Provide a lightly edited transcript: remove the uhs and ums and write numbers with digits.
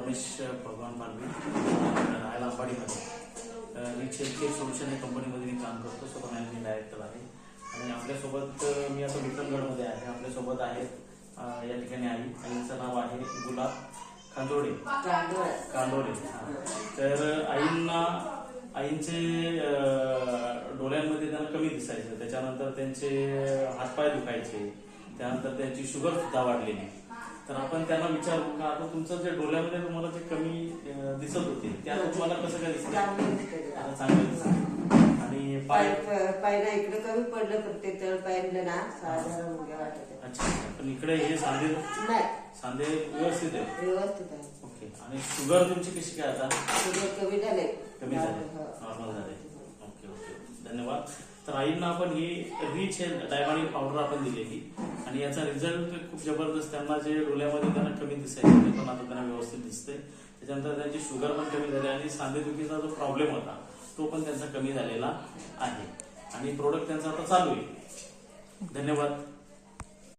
रमेश भगवान पालवी, राहायला अंबाडीमध्ये. रिच हेल्थ केअर सोल्युशन या कंपनीमध्ये मी काम करतो. स्वतः मॅनेजिंग डायरेक्टर आहे. आणि आपल्यासोबत मी आता विक्रमगडमध्ये आहे. आपल्यासोबत आहेत या ठिकाणी आईचं नाव आहे गुलाब कांदोडे. तर आईंचे डोळ्यांमध्ये त्यांना कमी दिसायचं, त्याच्यानंतर त्यांचे हातपाय दुखायचे, त्यानंतर त्यांची शुगर सुद्धा वाढलेली. तर आपण त्यांना विचारू का आता तुमचं जे डोळ्यामध्ये तुम्हाला जे कमी दिसत होते ते आता तुम्हाला कसं काय दिसतं? आता चांगलं दिसतं. आणि पायला इकडे कमी पडलं फक्त तळ पायला ना साधारण मुंग्या वाटत. अच्छा, पण इकडे हे सांधे व्यवस्थित आहे? व्यवस्थित आहे. ओके. आणि शुगर तुमची कशी काय आता? शुगर कमी झाले, नॉर्मल झाले. ओके ओके, धन्यवाद. तर आईंना आपण ही रिच डायमंड पावडर आपण दिलेली आणि याचा रिझल्ट खूप जबरदस्त. त्यांना जे डोळ्यामध्ये त्यांना कमी दिसायचं ते पण आता त्यांना व्यवस्थित दिसतंय. त्याच्यानंतर त्यांची शुगर पण कमी झाली आणि सांधेदुखीचा जो प्रॉब्लेम होता तो पण त्यांचा कमी झालेला आहे. आणि प्रोडक्ट त्यांचा आता चालू आहे. धन्यवाद.